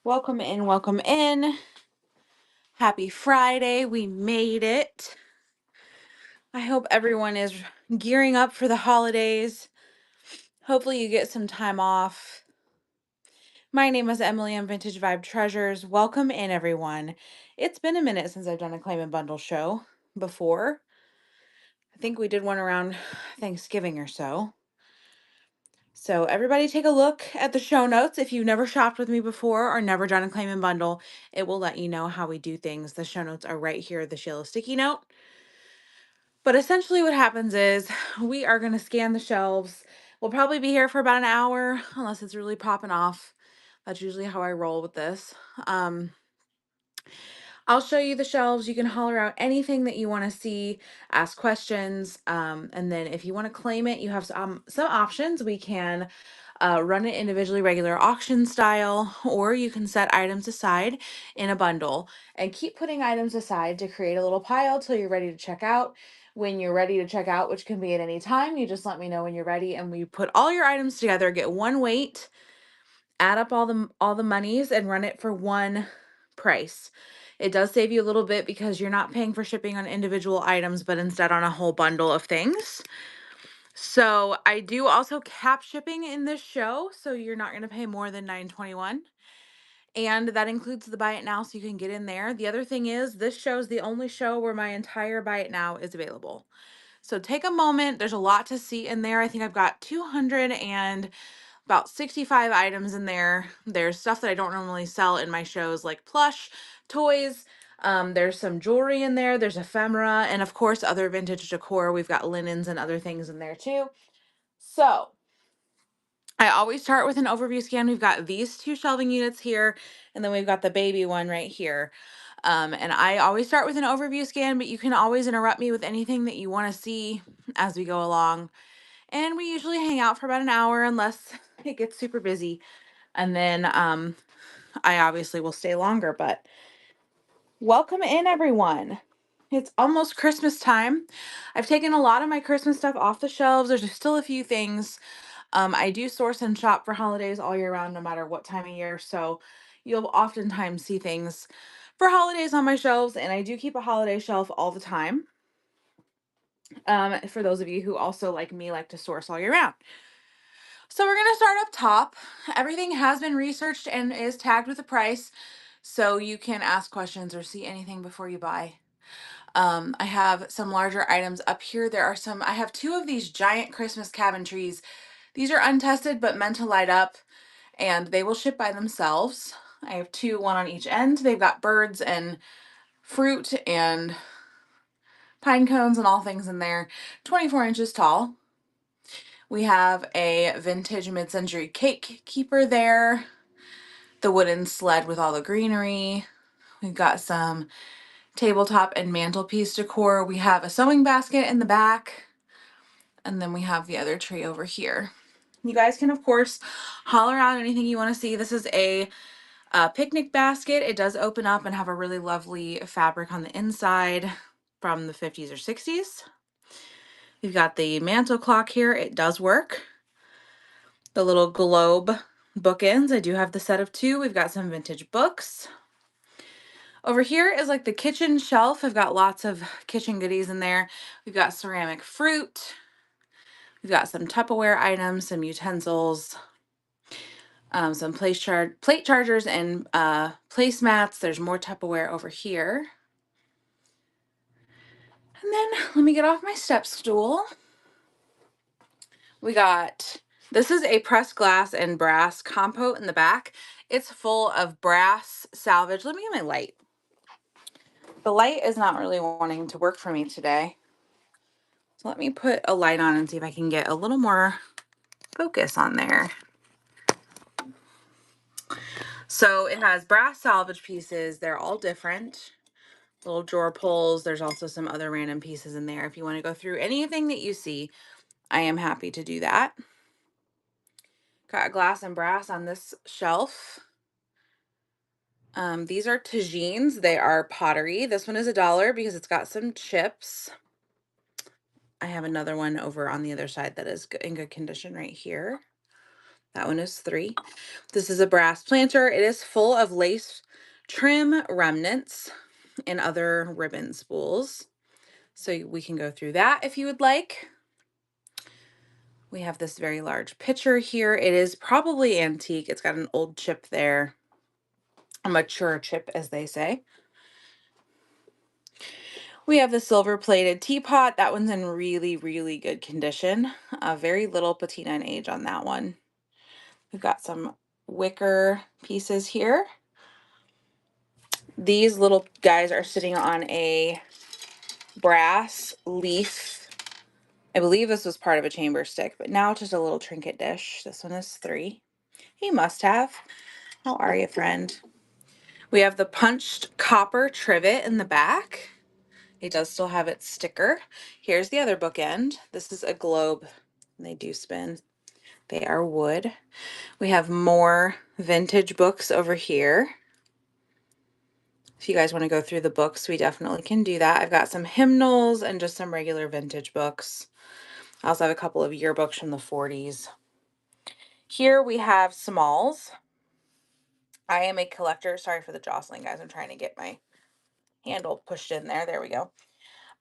Welcome in, welcome in. Happy Friday. We made it. I hope everyone is gearing up for the holidays. Hopefully, you get some time off. My name is Emily. I'm Vintage Vibe Treasures. Welcome in, everyone. It's been a minute since I've done a Claim and Bundle show before. I think we did one around Thanksgiving or so. So, everybody take a look at the show notes. If you've never shopped with me before or never done a Claim and Bundle, it will let you know how we do things. The show notes are right here, the Sheila sticky note. But essentially, what happens is we are going to scan the shelves. We'll probably be here for about an hour, unless it's really popping off. That's usually how I roll with this. Um, I'll show you the shelves. You can holler out anything that you want to see, ask questions, and then if you want to claim it, you have some options. We can run it individually, regular auction style, or you can set items aside in a bundle and keep putting items aside to create a little pile till you're ready to check out. When you're ready to check out, which can be at any time, you just let me know when you're ready, and we put all your items together, get one weight, add up all the monies, and run it for one price. It does save you a little bit because you're not paying for shipping on individual items, but instead on a whole bundle of things. So I do also cap shipping in this show, so you're not going to pay more than $9.21. And that includes the buy it now, so you can get in there. The other thing is, this show is the only show where my entire buy it now is available. So take a moment. There's a lot to see in there. I think I've got 200 and about 65 items in there. There's stuff that I don't normally sell in my shows, like plush, toys. There's some jewelry in there. There's ephemera, and of course, other vintage decor. We've got linens and other things in there too. So I always start with an overview scan. We've got these two shelving units here, and then we've got the baby one right here. And I always start with an overview scan, but you can always interrupt me with anything that you want to see as we go along. And we usually hang out for about an hour unless it gets super busy. And then I obviously will stay longer, but welcome in, everyone. It's almost Christmas time. I've taken a lot of my Christmas stuff off the shelves. There's still a few things. I do source and shop for holidays all year round, no matter what time of year. So you'll oftentimes see things for holidays on my shelves, and I do keep a holiday shelf all the time. For those of you who also, like me, like to source all year round. So we're going to start up top. Everything has been researched and is tagged with a price, so you can ask questions or see anything before you buy. I have some larger items up here. I have two of these giant Christmas cabin trees. These are untested but meant to light up, and they will ship by themselves. I have two, one on each end. They've got birds and fruit and pine cones and all things in there. 24 inches tall. We have a vintage mid-century cake keeper there. The wooden sled with all the greenery. We've got some tabletop and mantelpiece decor. We have a sewing basket in the back. And then we have the other tree over here. You guys can, of course, holler out anything you want to see. This is a picnic basket. It does open up and have a really lovely fabric on the inside from the 50s or 60s. We've got the mantle clock here. It does work. The little globe bookends. I do have the set of two. We've got some vintage books. Over here is like the kitchen shelf. I've got lots of kitchen goodies in there. We've got ceramic fruit. We've got some Tupperware items, some utensils, some plate chargers and placemats. There's more Tupperware over here. And then let me get off my step stool. This is a pressed glass and brass compote in the back. It's full of brass salvage. Let me get my light. The light is not really wanting to work for me today. So let me put a light on and see if I can get a little more focus on there. So it has brass salvage pieces. They're all different. Little drawer pulls. There's also some other random pieces in there. If you want to go through anything that you see, I am happy to do that. Got glass and brass on this shelf. These are tagines. They are pottery. This one is $1 because it's got some chips. I have another one over on the other side that is in good condition right here. That one is 3. This is a brass planter. It is full of lace trim remnants and other ribbon spools. So we can go through that if you would like. We have this very large pitcher here. It is probably antique. It's got an old chip there, a mature chip, as they say. We have the silver plated teapot. That one's in really, really good condition. Very little patina and age on that one. We've got some wicker pieces here. These little guys are sitting on a brass leaf. I believe this was part of a chamber stick, but now it's just a little trinket dish. This one is 3. He must have. How are you, friend? We have the punched copper trivet in the back. It does still have its sticker. Here's the other bookend. This is a globe. They do spin. They are wood. We have more vintage books over here. If you guys want to go through the books, we definitely can do that. I've got some hymnals and just some regular vintage books. I also have a couple of yearbooks from the 40s. Here we have Smalls. I am a collector. Sorry for the jostling, guys. I'm trying to get my handle pushed in there. There we go.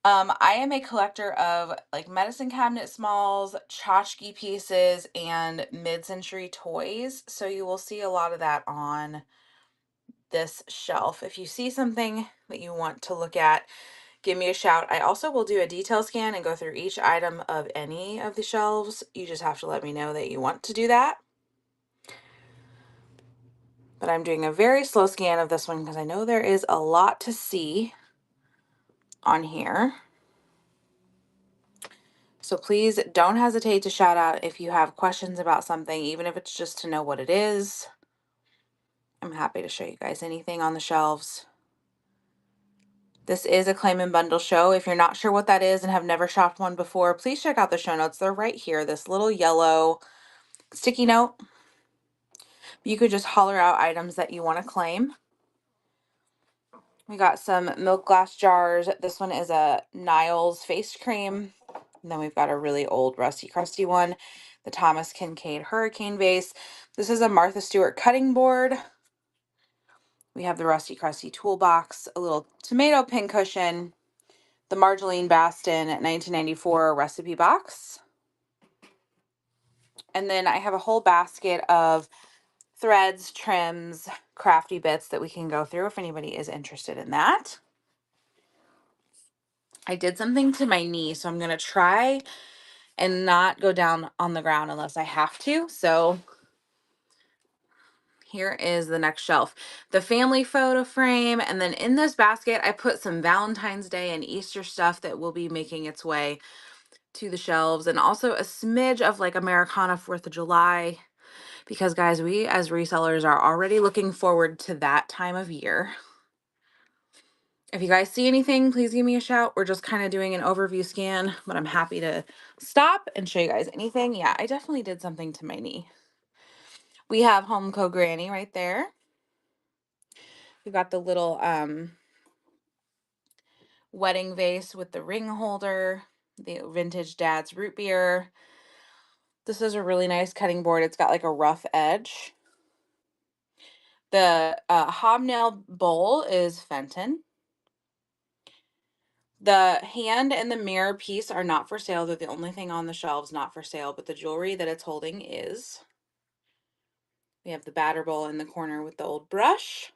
I am a collector of like medicine cabinet smalls, tchotchke pieces, and mid-century toys. So you will see a lot of that on this shelf. If you see something that you want to look at, give me a shout. I also will do a detail scan and go through each item of any of the shelves. You just have to let me know that you want to do that. But I'm doing a very slow scan of this one because I know there is a lot to see on here. So please don't hesitate to shout out if you have questions about something, even if it's just to know what it is. I'm happy to show you guys anything on the shelves. This is a claim and bundle show. If you're not sure what that is and have never shopped one before, please check out the show notes. They're right here. This little yellow sticky note. You could just holler out items that you want to claim. We got some milk glass jars. This one is a Niles face cream. And then we've got a really old rusty crusty one, the Thomas Kincaid hurricane vase. This is a Martha Stewart cutting board. We have the rusty crusty toolbox, a little tomato pincushion, the Marjolaine Baston 1994 recipe box. And then I have a whole basket of threads, trims, crafty bits that we can go through if anybody is interested in that. I did something to my knee, so I'm going to try and not go down on the ground unless I have to. So here is the next shelf. The family photo frame, and then in this basket, I put some Valentine's Day and Easter stuff that will be making its way to the shelves, and also a smidge of like Americana 4th of July, because guys, we as resellers are already looking forward to that time of year. If you guys see anything, please give me a shout. We're just kind of doing an overview scan, but I'm happy to stop and show you guys anything. Yeah, I definitely did something to my knee. We have Homeco Granny right there. We've got the little wedding vase with the ring holder, the vintage dad's root beer. This is a really nice cutting board. It's got like a rough edge. The hobnail bowl is Fenton. The hand and the mirror piece are not for sale. They're the only thing on the shelves not for sale, but the jewelry that it's holding is. We have the batter bowl in the corner with the old brush,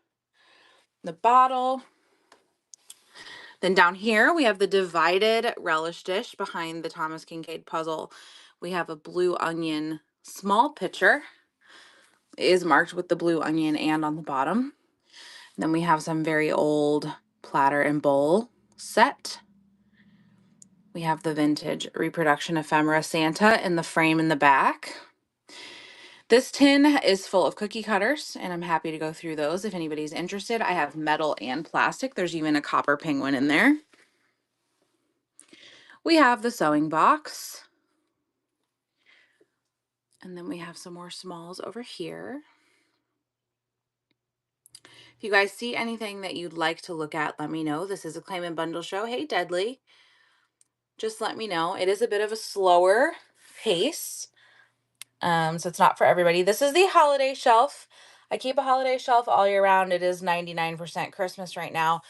the bottle. Then down here, we have the divided relish dish behind the Thomas Kincaid puzzle. We have a blue onion small pitcher. It is marked with the blue onion and on the bottom. Then we have some very old platter and bowl set. We have the vintage reproduction ephemera Santa in the frame in the back. This tin is full of cookie cutters, and I'm happy to go through those if anybody's interested. I have metal and plastic. There's even a copper penguin in there. We have the sewing box. And then we have some more smalls over here. If you guys see anything that you'd like to look at, let me know. This is a claim and bundle show. Hey, Deadly. Just let me know. It is a bit of a slower pace. So it's not for everybody. This is the holiday shelf. I keep a holiday shelf all year round. It is 99% Christmas right now.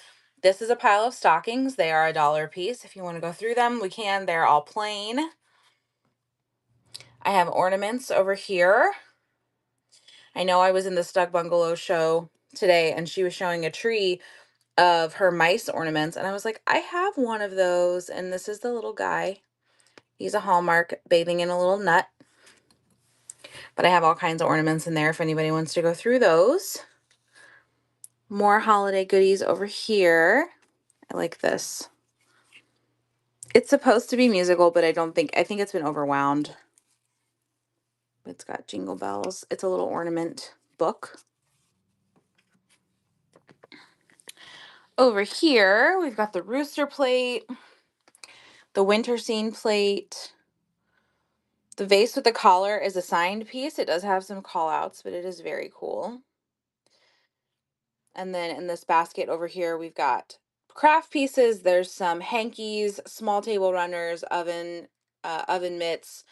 This is a pile of stockings. They are $1 a piece. If you want to go through them, we can. They're all plain. I have ornaments over here. I know I was in the Stuck Bungalow show today and she was showing a tree of her mice ornaments. And I was like, I have one of those. And this is the little guy. He's a Hallmark bathing in a little nut. But I have all kinds of ornaments in there if anybody wants to go through those. More holiday goodies over here. I like this. It's supposed to be musical, but I think it's been overwound. It's got jingle bells. It's a little ornament book. Over here, we've got the rooster plate, the winter scene plate. The vase with the collar is a signed piece. It does have some call outs, but it is very cool. And then in this basket over here, we've got craft pieces. There's some hankies, small table runners, oven mitts,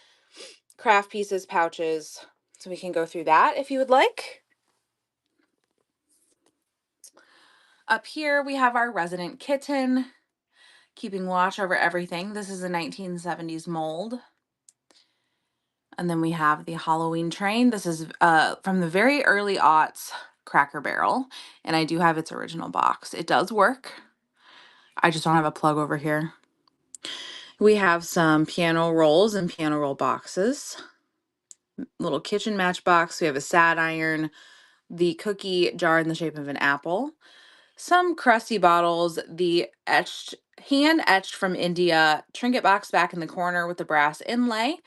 craft pieces, pouches. So we can go through that if you would like. Up here, we have our resident kitten, keeping watch over everything. This is a 1970s mold. And then we have the Halloween train. This is from the very early aughts Cracker Barrel. And I do have its original box. It does work. I just don't have a plug over here. We have some piano rolls and piano roll boxes. Little kitchen matchbox. We have a sad iron, the cookie jar in the shape of an apple, some crusty bottles, the hand etched from India trinket box back in the corner with the brass inlay,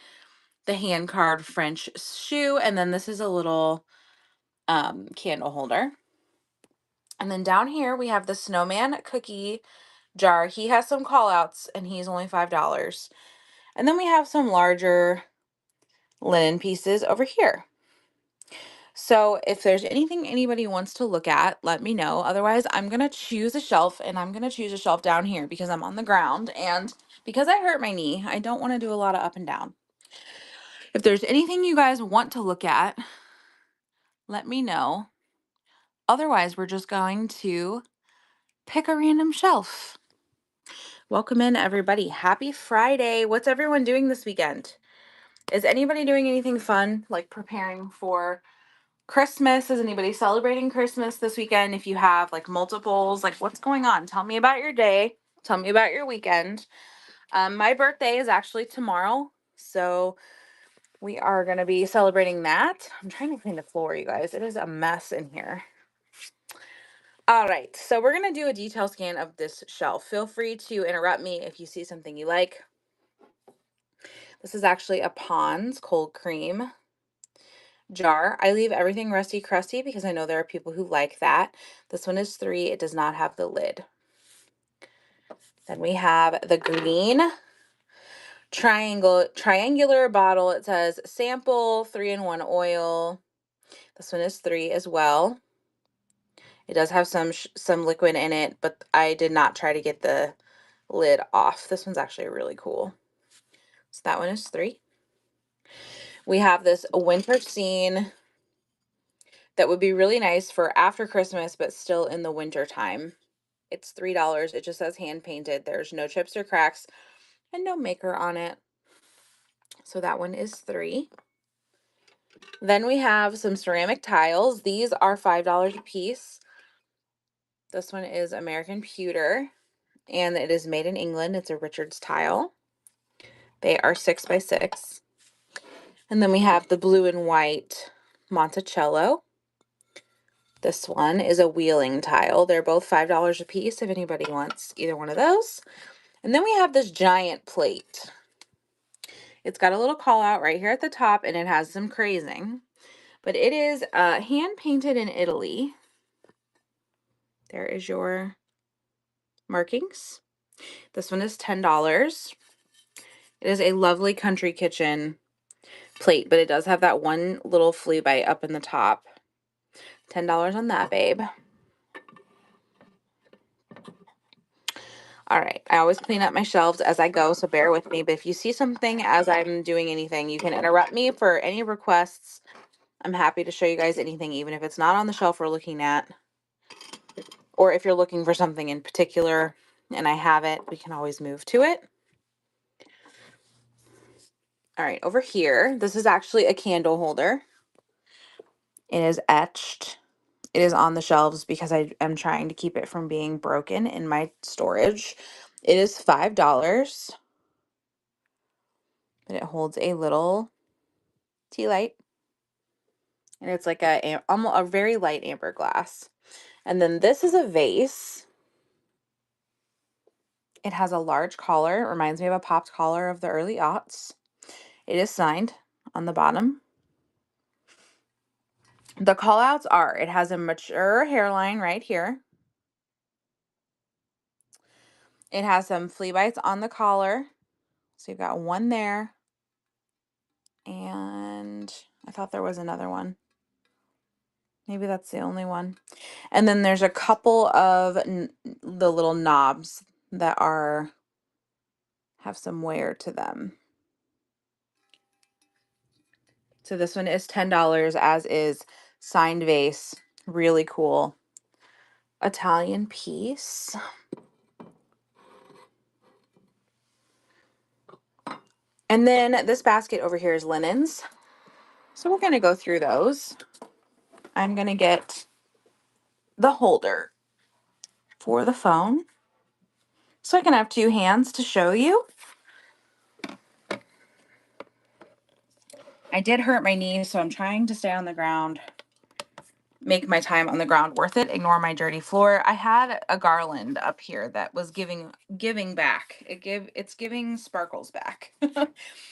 the hand carved French shoe, and then this is a little candle holder. And then down here we have the snowman cookie jar. He has some call outs and he's only $5. And then we have some larger linen pieces over here. So if there's anything anybody wants to look at, let me know. Otherwise, I'm going to choose a shelf, and I'm going to choose a shelf down here because I'm on the ground. And because I hurt my knee, I don't want to do a lot of up and down. If there's anything you guys want to look at, let me know. Otherwise, we're just going to pick a random shelf. Welcome in, everybody. Happy Friday. What's everyone doing this weekend? Is anybody doing anything fun, like preparing for Christmas? Is anybody celebrating Christmas this weekend? If you have like multiples, like what's going on? Tell me about your day. Tell me about your weekend. My birthday is actually tomorrow, so we are going to be celebrating that. I'm trying to clean the floor, you guys. It is a mess in here. All right, so we're going to do a detail scan of this shelf. Feel free to interrupt me if you see something you like. This is actually a Pond's cold cream jar. I leave everything rusty crusty because I know there are people who like that. This one is 3. It does not have the lid. Then we have the green triangular bottle. It says sample 3-in-1 oil. This one is 3 as well. It does have some liquid in it, but I did not try to get the lid off. This one's actually really cool. So that one is 3. We have this winter scene that would be really nice for after Christmas, but still in the winter time. It's $3. It just says hand painted. There's no chips or cracks and no maker on it. So that one is 3. Then we have some ceramic tiles. These are $5 a piece. This one is American Pewter, and it is made in England. It's a Richards tile. They are 6 by 6. And then we have the blue and white Monticello. This one is a wheeling tile. They're both $5 a piece if anybody wants either one of those. And then we have this giant plate. It's got a little call out right here at the top, and it has some crazing. But it is hand painted in Italy. There is your markings. This one is $10. It is a lovely country kitchen plate, but it does have that one little flea bite up in the top. $10 on that, babe. All right. I always clean up my shelves as I go, so bear with me. But if you see something as I'm doing anything, you can interrupt me for any requests. I'm happy to show you guys anything, even if it's not on the shelf we're looking at. Or if you're looking for something in particular and I have it, we can always move to it. All right, over here, this is actually a candle holder. It is etched. It is on the shelves because I am trying to keep it from being broken in my storage. It is $5, but it holds a little tea light, and it's like almost a very light amber glass. And then this is a vase. It has a large collar. It reminds me of a popped collar of the early aughts. It is signed on the bottom. The call outs are, it has a mature hairline right here. It has some flea bites on the collar. So you've got one there. And I thought there was another one. Maybe that's the only one. And then there's a couple of the little knobs that have some wear to them. So this one is $10, as is signed vase. Really cool Italian piece. And then this basket over here is linens. So we're going to go through those. I'm going to get the holder for the phone so I can have two hands to show you. I did hurt my knee, so I'm trying to stay on the ground, make my time on the ground worth it, ignore my dirty floor. I had a garland up here that was giving back. It's giving sparkles back.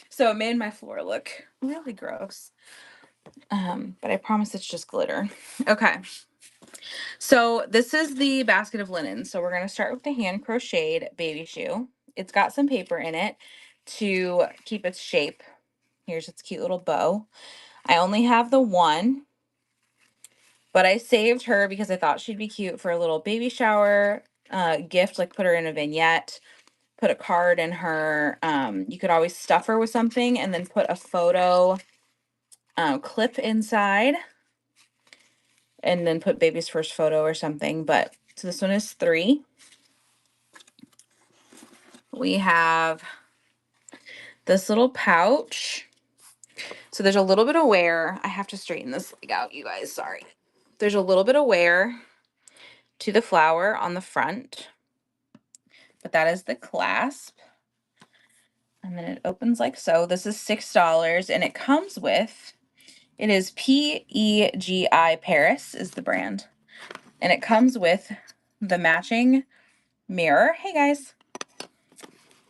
So it made my floor look really gross. But I promise it's just glitter. Okay. So this is the basket of linen. So we're going to start with the hand crocheted baby shoe. It's got some paper in it to keep its shape. Here's its cute little bow. I only have the one, but I saved her because I thought she'd be cute for a little baby shower gift, like put her in a vignette, put a card in her. You could always stuff her with something and then put a photo clip inside and then put baby's first photo or something. But so this one is 3. We have this little pouch. So there's a little bit of wear. I have to straighten this leg out, you guys. Sorry. There's a little bit of wear to the flower on the front, but that is the clasp. And then it opens like so. This is $6, and it comes with, it is PEGI Paris is the brand. And it comes with the matching mirror. Hey guys.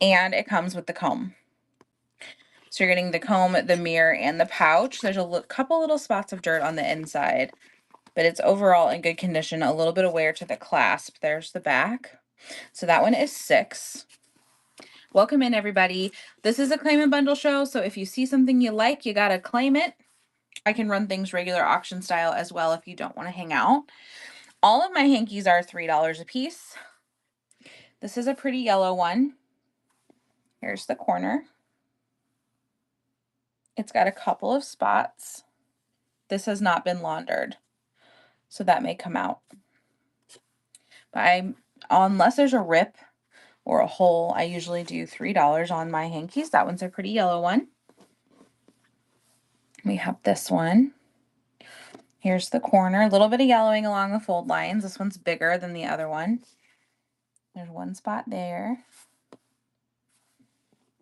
And it comes with the comb. So you're getting the comb, the mirror, and the pouch. There's a couple little spots of dirt on the inside, but it's overall in good condition. A little bit of wear to the clasp. There's the back. So that one is $6. Welcome in, everybody. This is a claim and bundle show, so if you see something you like, you gotta claim it. I can run things regular auction style as well if you don't want to hang out. All of my hankies are $3 a piece. This is a pretty yellow one. Here's the corner. It's got a couple of spots. This has not been laundered, so that may come out. But unless there's a rip or a hole, I usually do $3 on my hankies. That one's a pretty yellow one. We have this one. Here's the corner, a little bit of yellowing along the fold lines. This one's bigger than the other one. There's one spot there.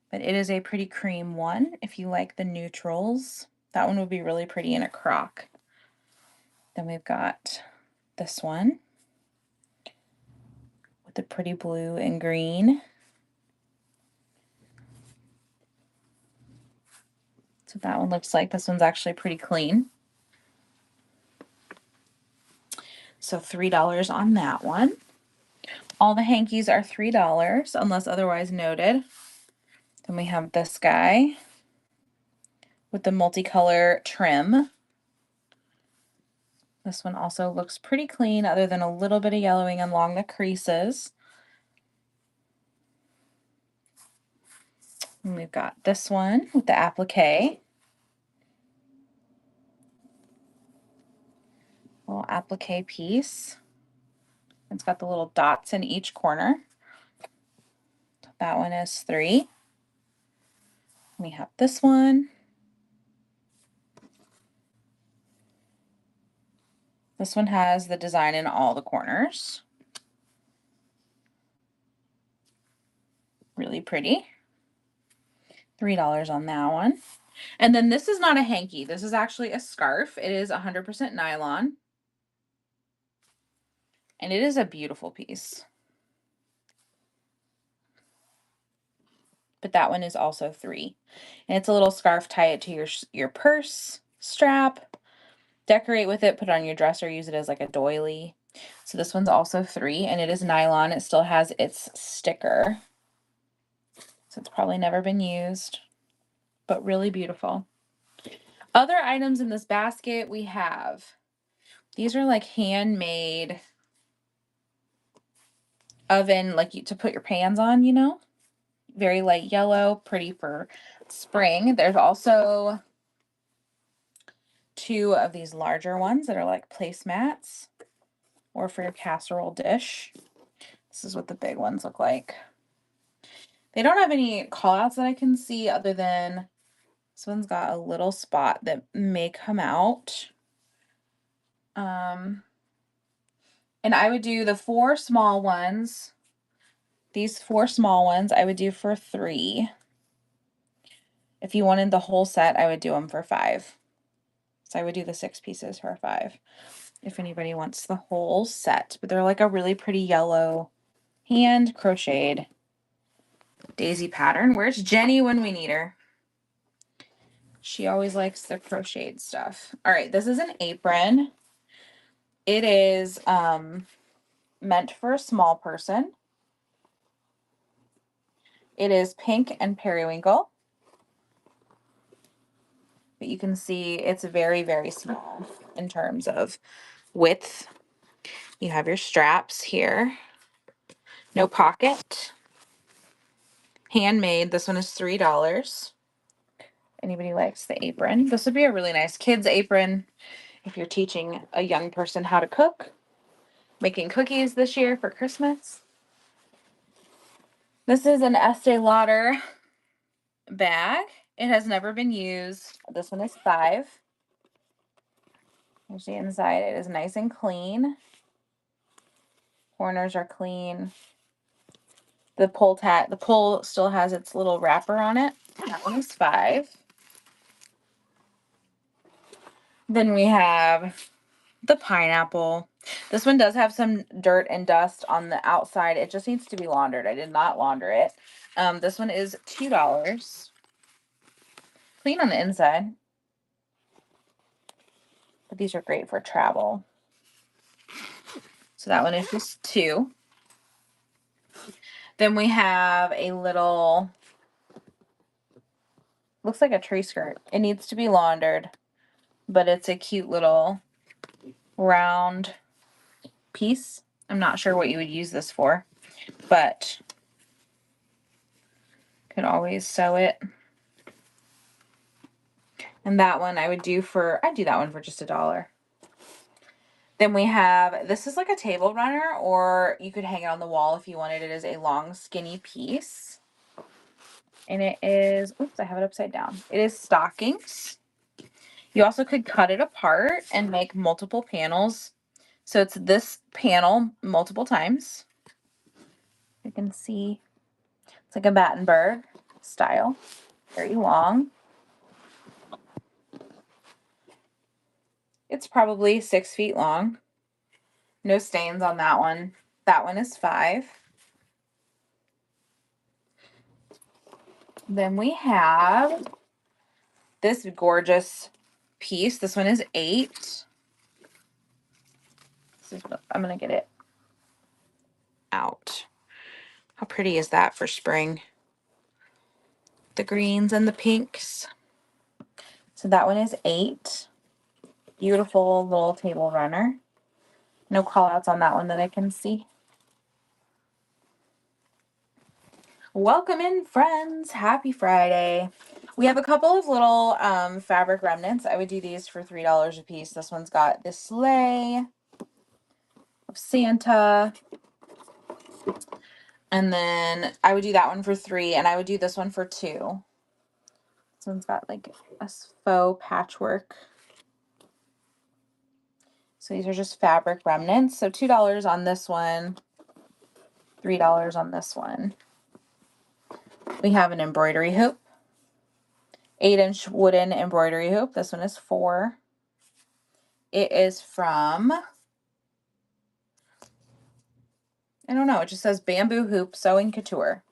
But it is a pretty cream one if you like the neutrals. That one would be really pretty in a crock. Then we've got this one with the pretty blue and green. So that one looks like this one's actually pretty clean. So $3 on that one. All the hankies are $3 unless otherwise noted. Then we have this guy with the multicolor trim. This one also looks pretty clean other than a little bit of yellowing along the creases. And we've got this one with the applique. Little applique piece. It's got the little dots in each corner. That one is $3. We have this one. This one has the design in all the corners. Really pretty. $3 on that one. And then this is not a hanky. This is actually a scarf. It is 100% nylon. And it is a beautiful piece. But that one is also $3. And it's a little scarf. Tie it to your purse strap. Decorate with it. Put it on your dresser. Use it as like a doily. So this one's also $3, and it is nylon. It still has its sticker. So it's probably never been used, but really beautiful. Other items in this basket we have. These are like handmade oven, like to put your pans on, you know? Very light yellow, pretty for spring. There's also 2 of these larger ones that are like placemats or for your casserole dish. This is what the big ones look like. They don't have any call outs that I can see other than this one's got a little spot that may come out. And I would do the 4 small ones. These 4 small ones I would do for $3. If you wanted the whole set, I would do them for $5. So I would do the 6 pieces for $5 if anybody wants the whole set. But they're like a really pretty yellow hand crocheted daisy pattern. Where's Jenny when we need her? She always likes the crocheted stuff. All right, this is an apron. It is meant for a small person. It is pink and periwinkle. But you can see it's very, very small in terms of width. You have your straps here. No pocket. Handmade. This one is $3. Anybody likes the apron? This would be a really nice kids apron if you're teaching a young person how to cook. Making cookies this year for Christmas. This is an Estee Lauder bag. It has never been used. This one is $5. There's the inside. It is nice and clean. Corners are clean. The pull still has its little wrapper on it. That one is $5. Then we have the pineapple. This one does have some dirt and dust on the outside. It just needs to be laundered. I did not launder it. This one is $2. Clean on the inside. But these are great for travel. So that one is just $2. Then we have a little, looks like a tree skirt. It needs to be laundered, but it's a cute little round piece. I'm not sure what you would use this for, but could always sew it. And that one I'd do that one for just $1. Then we have, this is like a table runner, or you could hang it on the wall if you wanted. It is a long, skinny piece. And it is, oops, I have it upside down. It is stockings. You also could cut it apart and make multiple panels. So it's this panel multiple times. You can see it's like a Battenberg style, very long. It's probably 6 feet long. No stains on that one. That one is $5. Then we have this gorgeous piece. This one is $8. I'm gonna get it out. How pretty is that for spring? The greens and the pinks. So that one is $8. Beautiful little table runner. No call outs on that one that I can see. Welcome in, friends. Happy Friday. We have a couple of little fabric remnants. I would do these for $3 a piece. This one's got this sleigh of Santa. And then I would do that one for $3, and I would do this one for $2. This one's got like a faux patchwork. So these are just fabric remnants. So $2 on this one, $3 on this one. We have an embroidery hoop, 8-inch wooden embroidery hoop. This one is $4. It is from, I don't know, it just says Bamboo Hoop Sewing Couture.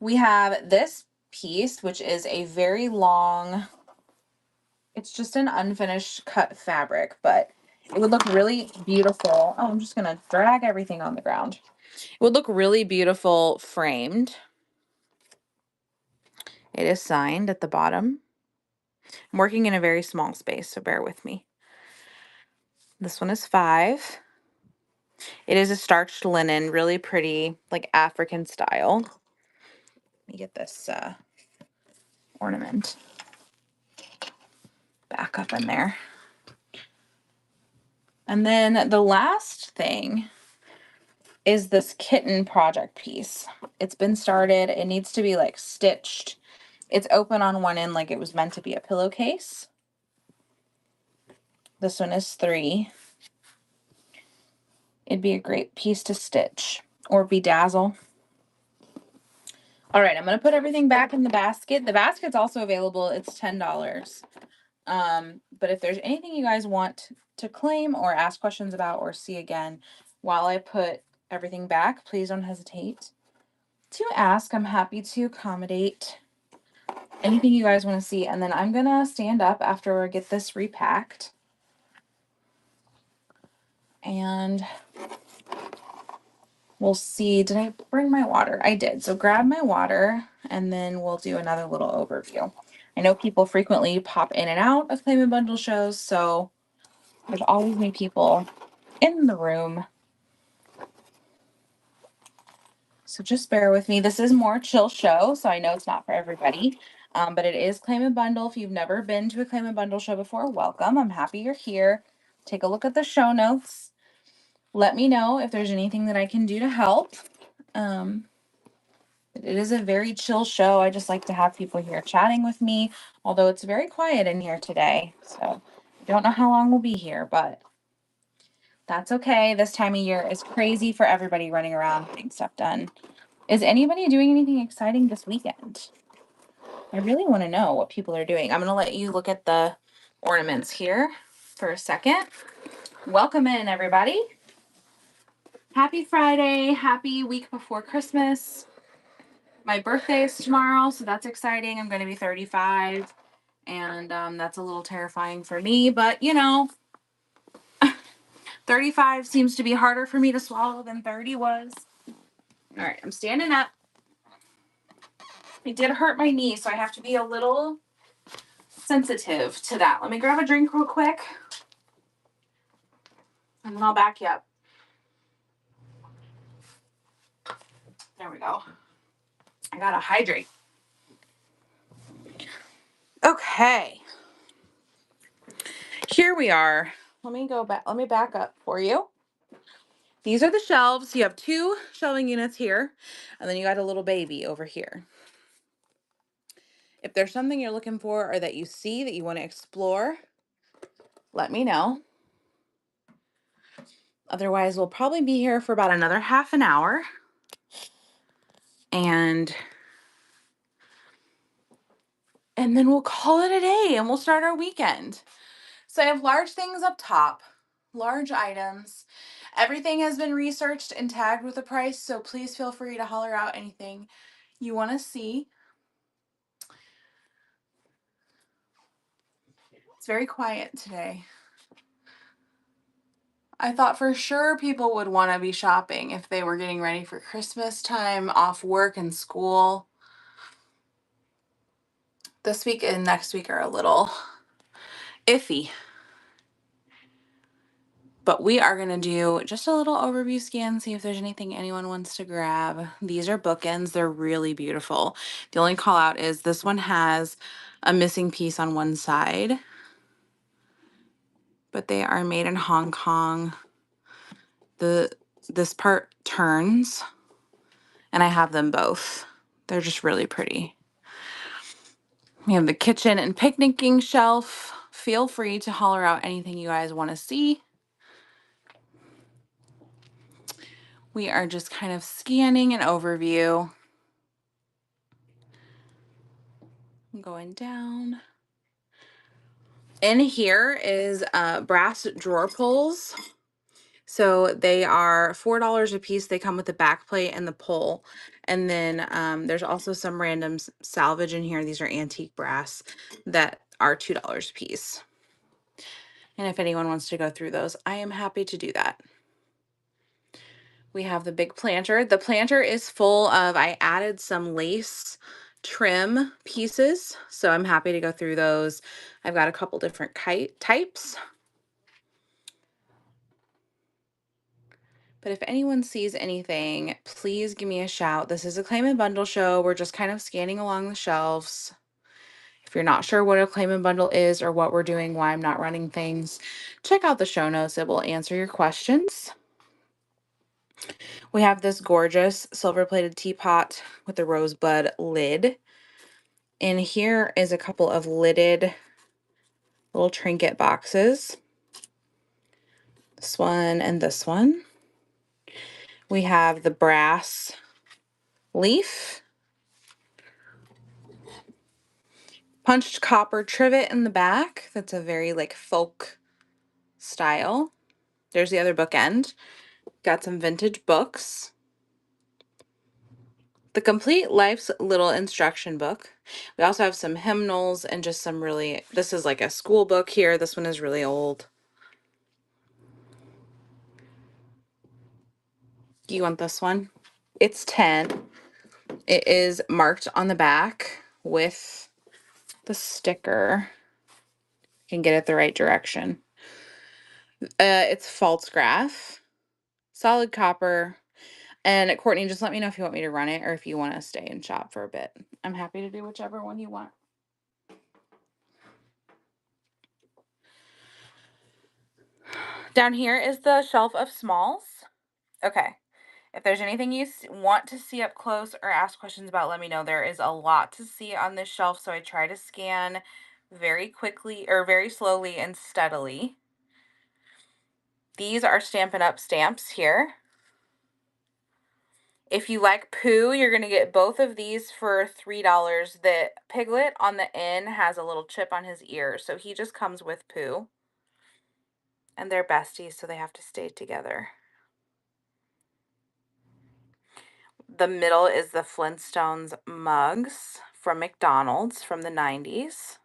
We have this piece, which is a very long, it's just an unfinished cut fabric, but it would look really beautiful. Oh, I'm just gonna drag everything on the ground. It would look really beautiful framed. It is signed at the bottom. I'm working in a very small space, so bear with me. This one is $5. It is a starched linen, really pretty, like African style. Let me get this ornament back up in there. And then the last thing is this kitten project piece. It's been started. It needs to be like stitched. It's open on one end like it was meant to be a pillowcase. This one is $3. It'd be a great piece to stitch or bedazzle. All right, I'm gonna put everything back in the basket. The basket's also available. It's $10. But if there's anything you guys want to claim or ask questions about or see again while I put everything back, please don't hesitate to ask. I'm happy to accommodate anything you guys want to see. And then I'm gonna stand up after I get this repacked. And we'll see. Did I bring my water? I did. So grab my water and then we'll do another little overview. I know people frequently pop in and out of Claim and Bundle shows, so there's always new people in the room. So just bear with me. This is more chill show, so I know it's not for everybody. But it is Claim and Bundle. If you've never been to a Claim and Bundle show before, welcome. I'm happy you're here. Take a look at the show notes. Let me know if there's anything that I can do to help. It is a very chill show. I just like to have people here chatting with me, although it's very quiet in here today. So I don't know how long we'll be here, but that's okay. This time of year is crazy for everybody running around getting stuff done. Is anybody doing anything exciting this weekend? I really want to know what people are doing. I'm going to let you look at the ornaments here for a second. Welcome in, everybody. Happy Friday. Happy week before Christmas. My birthday is tomorrow, so that's exciting. I'm going to be 35, and that's a little terrifying for me, but you know, 35 seems to be harder for me to swallow than 30 was. All right, I'm standing up. It did hurt my knee, so I have to be a little sensitive to that. Let me grab a drink real quick, and then I'll back you up. There we go. I gotta hydrate. Okay. Here we are. Let me go back. Let me back up for you. These are the shelves. You have 2 shelving units here, and then you got a little baby over here. If there's something you're looking for or that you see that you want to explore, let me know. Otherwise, we'll probably be here for about another half an hour. And then we'll call it a day and we'll start our weekend. So I have large things up top, large items. Everything has been researched and tagged with a price, so please feel free to holler out anything you want to see. It's very quiet today. I thought for sure people would want to be shopping if they were getting ready for Christmas time, off work and school. This week and next week are a little iffy. But we are going to do just a little overview scan, see if there's anything anyone wants to grab. These are bookends. They're really beautiful. The only call out is this one has a missing piece on one side, but they are made in Hong Kong. This part turns, and I have them both. They're just really pretty. We have the kitchen and picnicking shelf. Feel free to holler out anything you guys want to see. We are just kind of scanning an overview. I'm going down. In here is brass drawer pulls. So they are $4 a piece. They come with the back plate and the pull. And then there's also some random salvage in here. These are antique brass that are $2 a piece. And if anyone wants to go through those, I am happy to do that. We have the big planter. The planter is full of, I added some lace trim pieces, so I'm happy to go through those. I've got a couple different kite types. But if anyone sees anything, please give me a shout. This is a Claim and Bundle show. We're just kind of scanning along the shelves. If you're not sure what a Claim and Bundle is or what we're doing, why I'm not running things, check out the show notes. It will answer your questions. We have this gorgeous silver-plated teapot with a rosebud lid. And here is a couple of lidded little trinket boxes. This one and this one. We have the brass leaf. Punched copper trivet in the back. That's a very like folk style. There's the other bookend. Got some vintage books. The Complete Life's Little Instruction Book. We also have some hymnals and just some really, this is like a school book here. This one is really old. Do you want this one? It's 10. It is marked on the back with the sticker. Can get it the right direction. It's Pfaltzgraff, solid copper. And Courtney, just let me know if you want me to run it or if you want to stay and shop for a bit. I'm happy to do whichever one you want. Down here is the shelf of smalls. Okay. If there's anything you want to see up close or ask questions about, let me know. There is a lot to see on this shelf, so I try to scan very quickly or very slowly and steadily. These are Stampin' Up! Stamps here. If you like Pooh, you're going to get both of these for $3. The Piglet on the end has a little chip on his ear, so he just comes with Pooh. And they're besties, so they have to stay together. The middle is the Flintstones mugs from McDonald's from the 90s.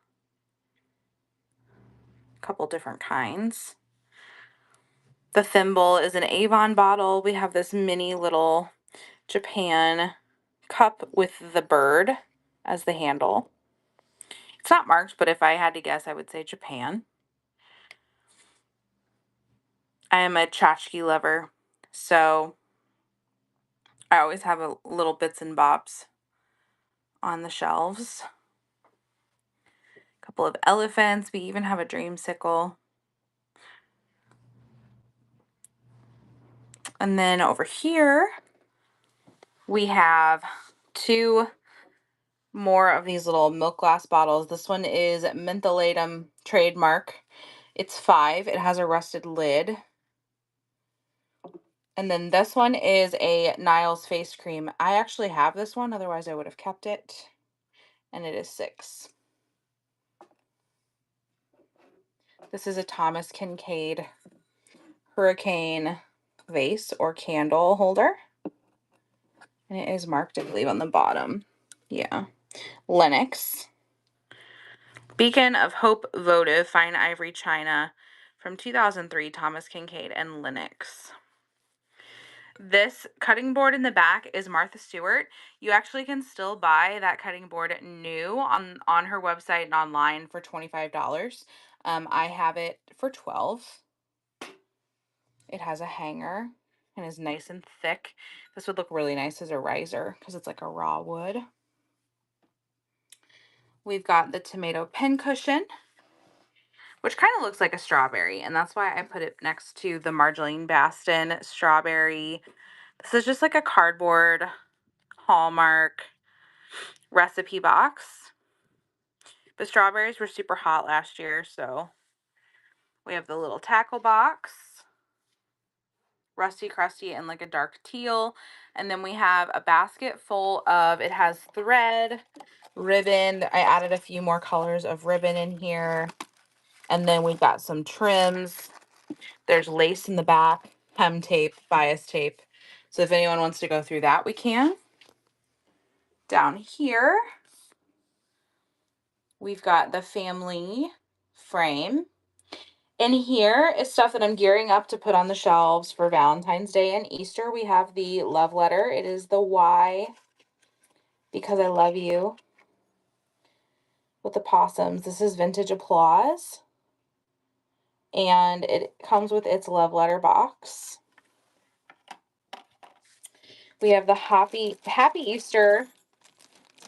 A couple different kinds. The thimble is an Avon bottle. We have this mini little Japan cup with the bird as the handle. It's not marked, but if I had to guess, I would say Japan. I am a tchotchke lover, so I always have a little bits and bobs on the shelves. A couple of elephants. We even have a dreamsicle. And then over here, we have two more of these little milk glass bottles. This one is Mentholatum trademark. It's 5. It has a rusted lid. And then this one is a Niles face cream. I actually have this one, otherwise I would have kept it. And it is 6. This is a Thomas Kincaid Hurricane vase or candle holder. And it is marked, I believe, on the bottom. Yeah. Lenox. Beacon of Hope votive fine ivory china from 2003, Thomas Kincaid and Lenox. This cutting board in the back is Martha Stewart. You actually can still buy that cutting board new on her website and online for $25. I have it for $12. It has a hanger and is nice and thick. This would look really nice as a riser because it's like a raw wood. We've got the tomato pin cushion, which kind of looks like a strawberry, and that's why I put it next to the Marjolaine Baston strawberry. This is just like a cardboard Hallmark recipe box. The strawberries were super hot last year, so we have the little tackle box, rusty crusty and like a dark teal. And then we have a basket full of, it has thread, ribbon. I added a few more colors of ribbon in here. And then we've got some trims. There's lace in the back, hem tape, bias tape. So if anyone wants to go through that, we can. Down here, we've got the family frame. In here is stuff that I'm gearing up to put on the shelves for Valentine's Day and Easter. We have the love letter. It is the Y because I love you with the possums. This is Vintage Applause. And it comes with its love letter box. We have the Happy Easter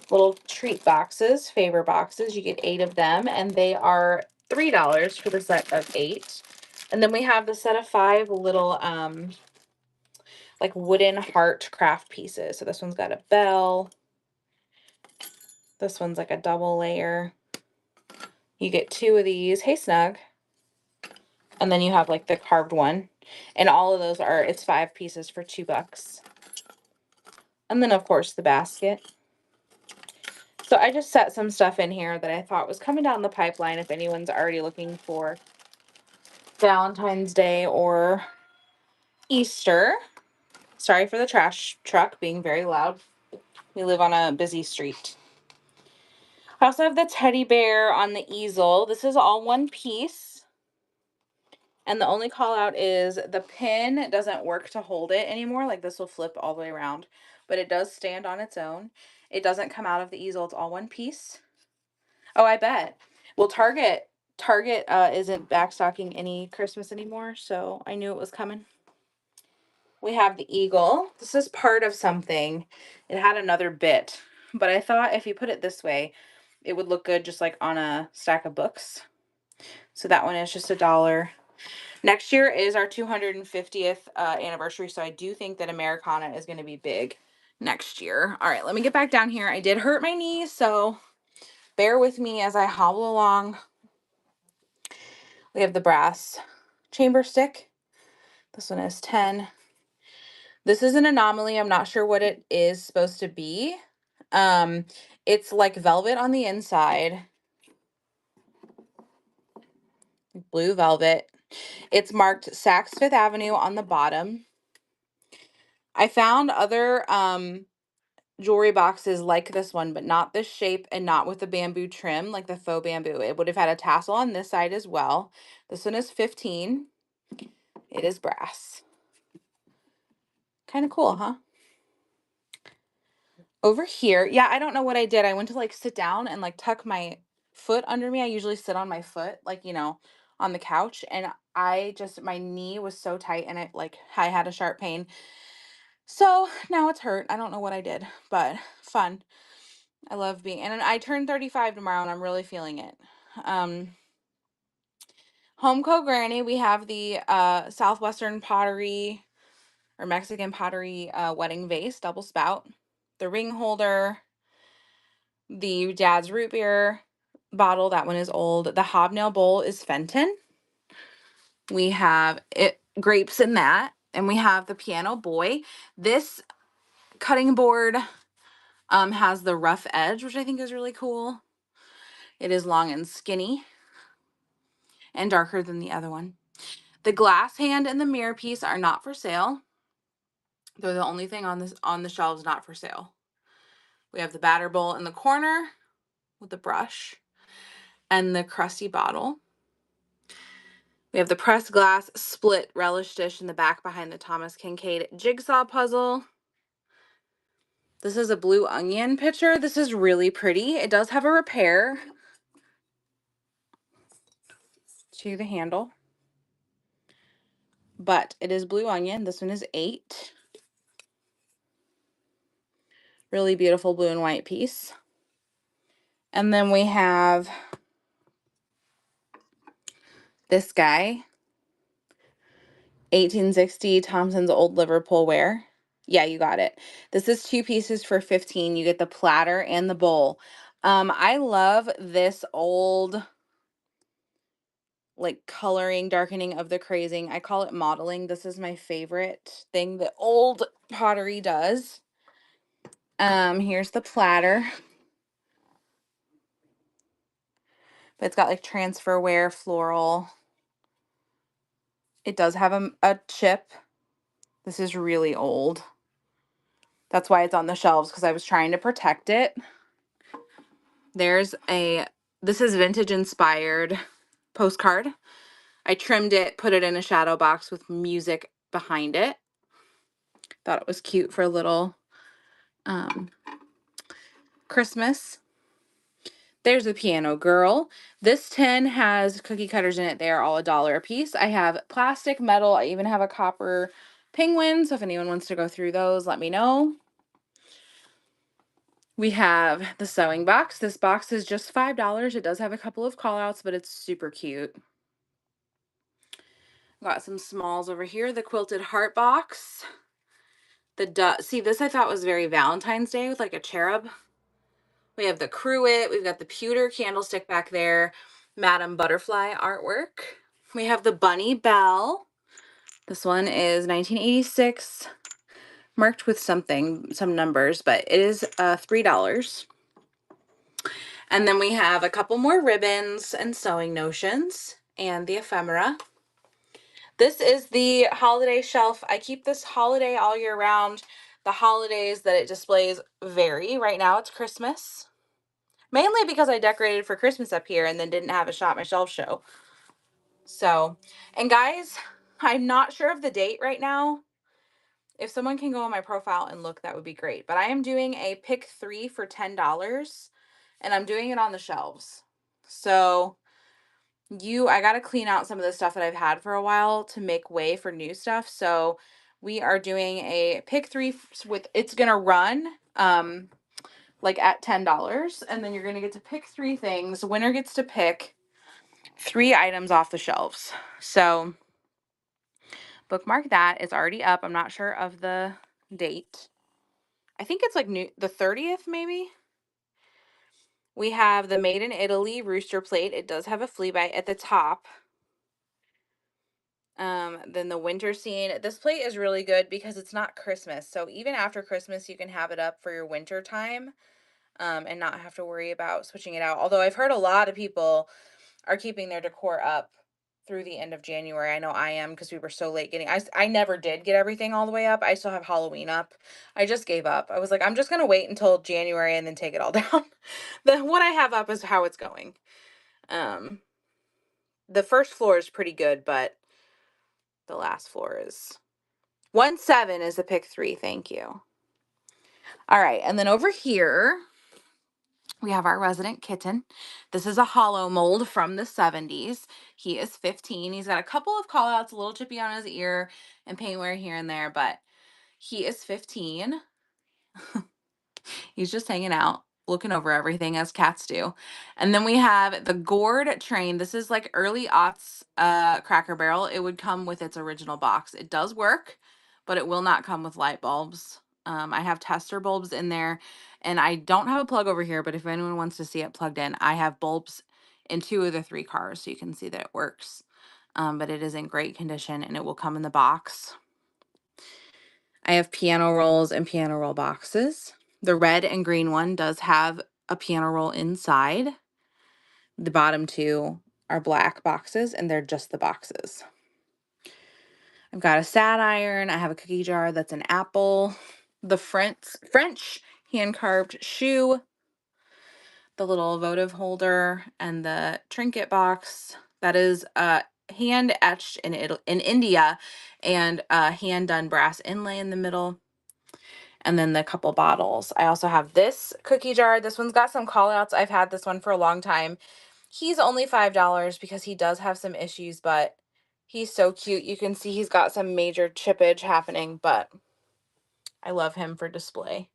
little treat boxes, favor boxes. You get 8 of them, and they are $3 for the set of 8. And then we have the set of 5 little like wooden heart craft pieces. So this one's got a bell. This one's like a double layer. You get 2 of these. Hey, Snug. And then you have like the carved one. And all of those are, it's 5 pieces for $2. And then of course the basket. So I just set some stuff in here that I thought was coming down the pipeline if anyone's already looking for Valentine's Day or Easter. Sorry for the trash truck being very loud. We live on a busy street. I also have the teddy bear on the easel. This is all one piece. And the only call out is the pin doesn't work to hold it anymore. Like this will flip all the way around, but it does stand on its own. It doesn't come out of the easel. It's all one piece. Oh, I bet. Well, Target isn't backstocking any Christmas anymore, so I knew it was coming. We have the eagle. This is part of something. It had another bit, but I thought if you put it this way, it would look good just like on a stack of books. So that one is just $1. Next year is our 250th anniversary, so I do think that Americana is going to be big next year. All right, let me get back down here. I did hurt my knee, so bear with me as I hobble along. We have the brass chamber stick. This one is 10. This is an anomaly. I'm not sure what it is supposed to be. It's like velvet on the inside. Blue velvet. It's marked Saks Fifth Avenue on the bottom. I found other jewelry boxes like this one, but not this shape and not with the bamboo trim, like the faux bamboo. It would have had a tassel on this side as well. This one is 15. It is brass. Kind of cool, huh? Over here, yeah, I don't know what I did. I went to like sit down and like tuck my foot under me. I usually sit on my foot, like, on the couch. And my knee was so tight and I had a sharp pain. So now it's hurt. I don't know what I did, but fun. I love and I turn 35 tomorrow and I'm really feeling it. Homeco Granny, we have the Southwestern pottery or Mexican pottery wedding vase, double spout, the ring holder, the Dad's root beer bottle, that one is old. The hobnail bowl is Fenton. We have grapes in that, and we have the piano boy. This cutting board has the rough edge, which I think is really cool. It is long and skinny and darker than the other one. The glass hand and the mirror piece are not for sale. They're the only thing on the shelves not for sale. We have the batter bowl in the corner with the brush and the crusty bottle. We have the pressed glass split relish dish in the back behind the Thomas Kincaid jigsaw puzzle. This is a blue onion pitcher. This is really pretty. It does have a repair to the handle. but it is blue onion. This one is 8. Really beautiful blue and white piece. And then we have this guy, 1860 Thompson's Old Liverpool Ware. Yeah, you got it. This is 2 pieces for 15. You get the platter and the bowl. I love this old, like, coloring, darkening of the crazing. I call it modeling. This is my favorite thing that old pottery does. Here's the platter. But it's got like transferware, floral. It does have a chip. This is really old. That's why it's on the shelves, because I was trying to protect it. This is vintage inspired postcard. I trimmed it, put it in a shadow box with music behind it. Thought it was cute for a little Christmas. There's a piano girl. This tin has cookie cutters in it. They are all $1 a piece. I have plastic, metal. I even have a copper penguin. So if anyone wants to go through those, let me know. We have the sewing box. This box is just $5. It does have a couple of call outs, but it's super cute. Got some smalls over here. The quilted heart box. See, this I thought was very Valentine's Day with like a cherub. We have the cruet. We've got the pewter candlestick back there. Madame Butterfly artwork. We have the Bunny Bell. This one is 1986, marked with some numbers, but it is $3. And then we have a couple more ribbons and sewing notions and the ephemera. This is the holiday shelf. I keep this holiday all year round. The holidays that it displays vary. Right now it's Christmas. Mainly because I decorated for Christmas up here and then didn't have a Shop My Shelf show. So, and guys, I'm not sure of the date right now. If someone can go on my profile and look, that would be great. But I am doing a pick 3 for $10, and I'm doing it on the shelves. So I got to clean out some of the stuff that I've had for a while to make way for new stuff. So we are doing a pick 3 it's going to run like at $10, and then you're going to get to pick 3 things. The winner gets to pick 3 items off the shelves. So bookmark that. It's already up. I'm not sure of the date. I think it's like the 30th maybe. We have the Made in Italy rooster plate. It does have a flea bite at the top. Then the winter scene. This plate is really good because it's not Christmas. So even after Christmas, you can have it up for your winter time, and not have to worry about switching it out. Although I've heard a lot of people are keeping their decor up through the end of January. I know I am, because we were so late getting, I never did get everything all the way up. I still have Halloween up. I just gave up. I was like, I'm just going to wait until January and then take it all down. What I have up is how it's going. The first floor is pretty good, but the last floor is 1-7 is the pick 3. Thank you. All right. And then over here, we have our resident kitten. This is a hollow mold from the 70s. He is 15. He's got a couple of call outs, a little chippy on his ear and paint wear here and there, but he is 15. He's just hanging out, looking over everything as cats do. And then we have the gourd train. This is like early aughts Cracker Barrel. It would come with its original box. It does work, but it will not come with light bulbs. I have tester bulbs in there, and I don't have a plug over here, but if anyone wants to see it plugged in, I have bulbs in 2 of the 3 cars, so you can see that it works. But it is in great condition, and it will come in the box. I have piano rolls and piano roll boxes. The red and green one does have a piano roll inside. The bottom 2 are black boxes, and they're just the boxes. I've got a sad iron. I have a cookie jar that's an apple. The French hand-carved shoe. The little votive holder and the trinket box. That is hand etched in India, and hand done brass inlay in the middle. And then the couple bottles. I also have this cookie jar. This one's got some call outs. I've had this one for a long time. He's only $5 because he does have some issues, but He's so cute. You can see he's got some major chippage happening, but I love him for display.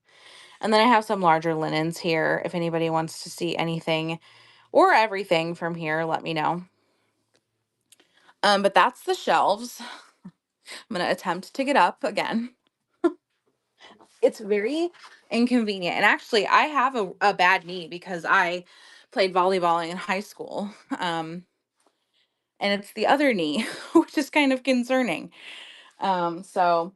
And then I have some larger linens here. If anybody wants to see anything or everything from here, let me know. But that's the shelves. I'm going to attempt to get up again. It's very inconvenient. And actually, I have a bad knee because I played volleyball in high school. And it's the other knee, which is kind of concerning. So,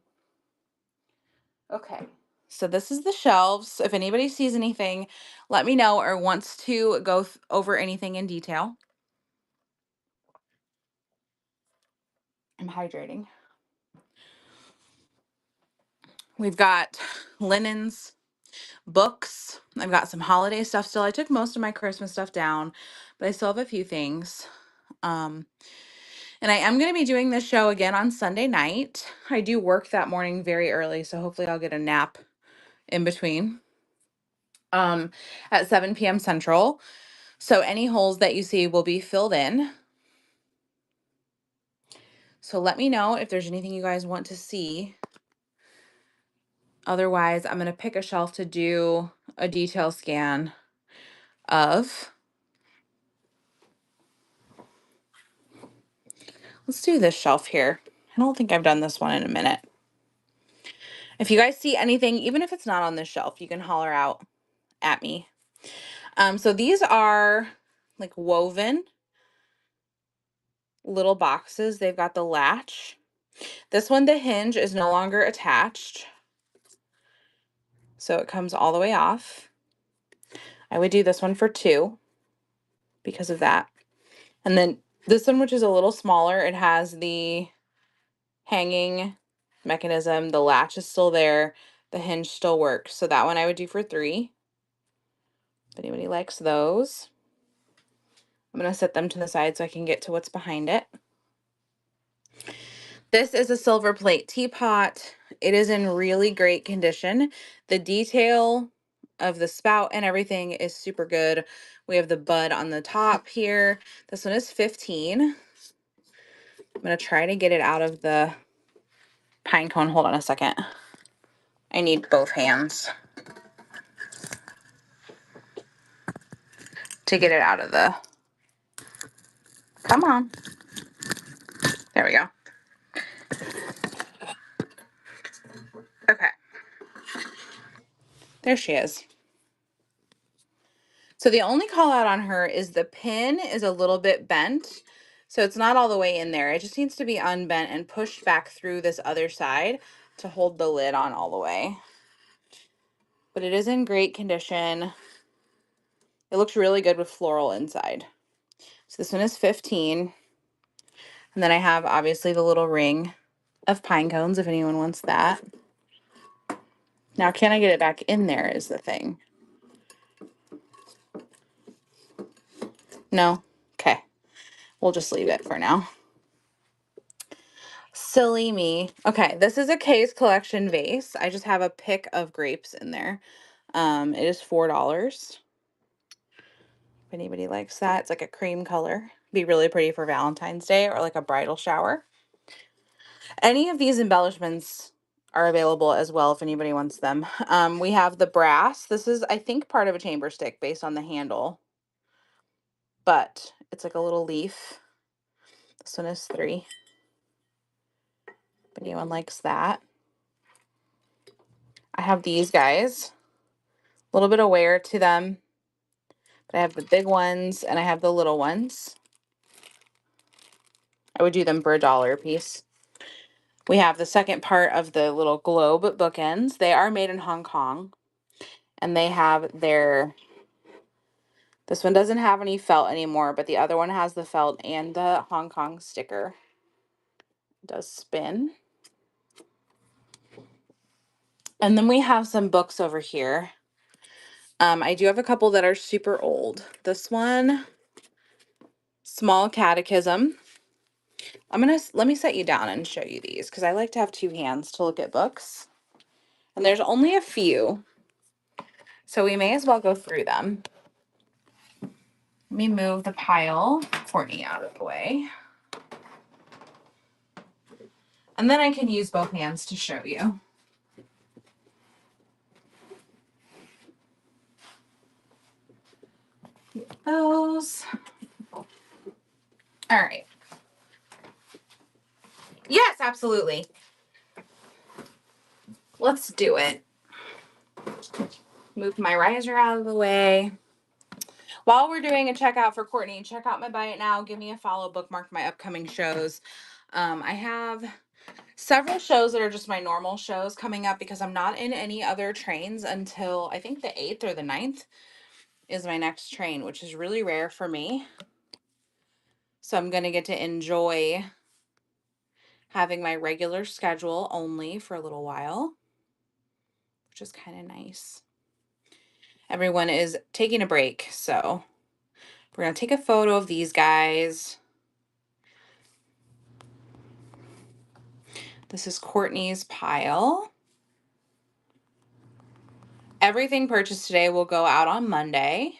okay. So this is the shelves. If anybody sees anything, let me know or wants to go over anything in detail. I'm hydrating. We've got linens, books. I've got some holiday stuff still. I took most of my Christmas stuff down, but I still have a few things. And I am going to be doing this show again on Sunday night. I do work that morning very early, so hopefully I'll get a nap in between. At 7 p.m. Central. So any holes that you see will be filled in. So let me know if there's anything you guys want to see. Otherwise, I'm going to pick a shelf to do a detail scan of. Let's do this shelf here. I don't think I've done this one in a minute. If you guys see anything, even if it's not on this shelf, you can holler out at me. So these are like woven little boxes. They've got the latch. This one, the hinge is no longer attached. So it comes all the way off. I would do this one for 2 because of that. And then this one, which is a little smaller, it has the hanging mechanism. The latch is still there. The hinge still works. So that one I would do for 3. If anybody likes those. I'm going to set them to the side so I can get to what's behind it. This is a silver plate teapot. It is in really great condition. The detail of the spout and everything is super good. We have the bud on the top here. This one is 15. I'm going to try to get it out of the pine cone. Hold on a second. I need both hands to get it out of the, come on. There we go. Okay. There she is. So the only call out on her is the pin is a little bit bent. So it's not all the way in there. It just needs to be unbent and pushed back through this other side to hold the lid on all the way. But it is in great condition. It looks really good with floral inside. So this one is 15. And then I have obviously the little ring of pine cones if anyone wants that. Now, can I get it back in there is the thing. No? Okay. We'll just leave it for now. Silly me. Okay, this is a Kay's Collection vase. I just have a pick of grapes in there. It is $4. If anybody likes that, it's like a cream color. Be really pretty for Valentine's Day or like a bridal shower. Any of these embellishments are available as well if anybody wants them. We have the brass. This is, I think, part of a chamber stick based on the handle, but it's like a little leaf. This one is 3. If anyone likes that. I have these guys. A little bit of wear to them. But I have the big ones and I have the little ones. I would do them for $1 a piece. We have the second part of the little globe bookends. They are made in Hong Kong. And they have their, this one doesn't have any felt anymore, but the other one has the felt and the Hong Kong sticker. It does spin. And then we have some books over here. I do have a couple that are super old. This one, Small Catechism. Let me set you down and show you these because I like to have 2 hands to look at books. And there's only a few, so we may as well go through them. Let me move the pile Courtney out of the way. And then I can use both hands to show you. Those. All right. Yes, absolutely. Let's do it. Move my riser out of the way. While we're doing a checkout for Courtney, check out my Buy It Now. Give me a follow, bookmark my upcoming shows. I have several shows that are just my normal shows coming up because I'm not in any other trains until I think the 8th or the 9th is my next train, which is really rare for me. So I'm going to get to enjoy having my regular schedule only for a little while, which is kind of nice. Everyone is taking a break, so we're going to take a photo of these guys. This is Courtney's pile. Everything purchased today will go out on Monday.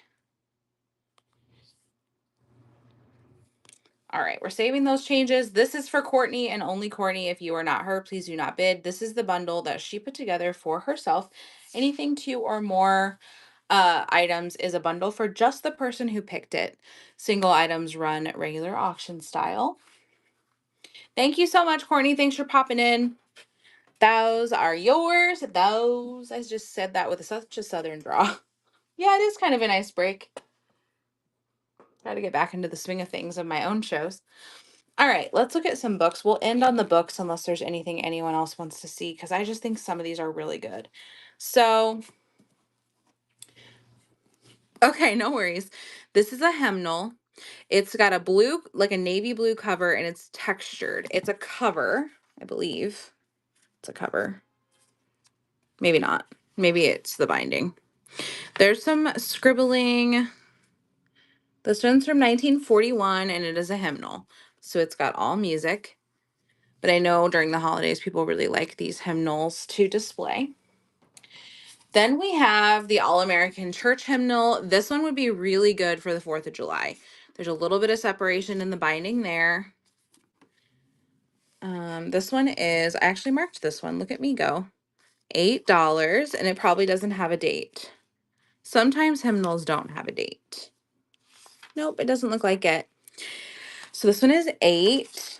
All right, we're saving those changes. This is for Courtney and only Courtney. If you are not her, please do not bid. This is the bundle that she put together for herself. Anything 2 or more items is a bundle for just the person who picked it. Single items run regular auction style. Thank you so much, Courtney. Thanks for popping in. Those are yours. Those, I just said that with such a southern draw. Yeah, it is kind of a nice break. Try to get back into the swing of things of my own shows. All right, let's look at some books. We'll end on the books unless there's anything anyone else wants to see, because I just think some of these are really good. So, okay, no worries. This is a hymnal. It's got a blue, like a navy blue cover, and it's textured. It's a cover, I believe. It's a cover. Maybe not. Maybe it's the binding. There's some scribbling. This one's from 1941, and it is a hymnal. So it's got all music. But I know during the holidays, people really like these hymnals to display. Then we have the All-American Church Hymnal. This one would be really good for the 4th of July. There's a little bit of separation in the binding there. This one is, I actually marked this one. Look at me go. $8, and it probably doesn't have a date. Sometimes hymnals don't have a date. Nope, it doesn't look like it. So this one is $8.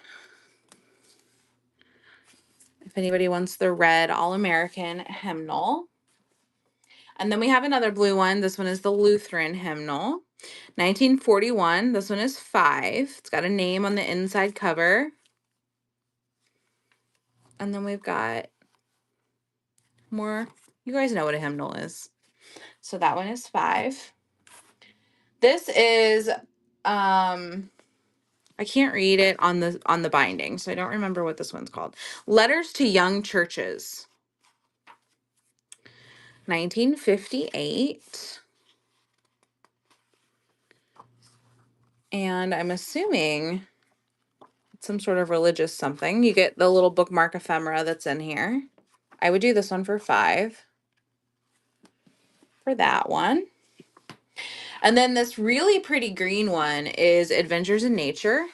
If anybody wants the red All-American Hymnal. And then we have another blue one. This one is the Lutheran Hymnal. 1941. This one is $5. It's got a name on the inside cover. And then we've got more. You guys know what a hymnal is. So that one is $5. This is I can't read it on the binding, so I don't remember what this one's called. Letters to Young Churches. 1958. And I'm assuming it's some sort of religious something. You get the little bookmark ephemera that's in here. I would do this one for $5 for that one. And then this really pretty green one is Adventures in Nature.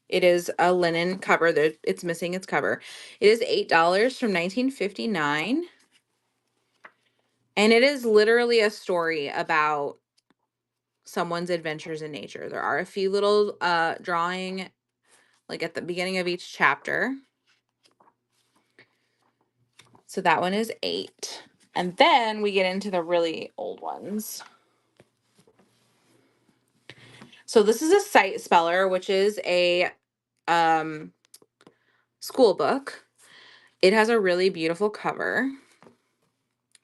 It is a linen cover. It's missing its cover. It is $8 from 1959. And it is literally a story about someone's adventures in nature. There are a few little drawing like at the beginning of each chapter. So that one is $8. And then we get into the really old ones. So this is a Sight Speller, which is a school book. It has a really beautiful cover.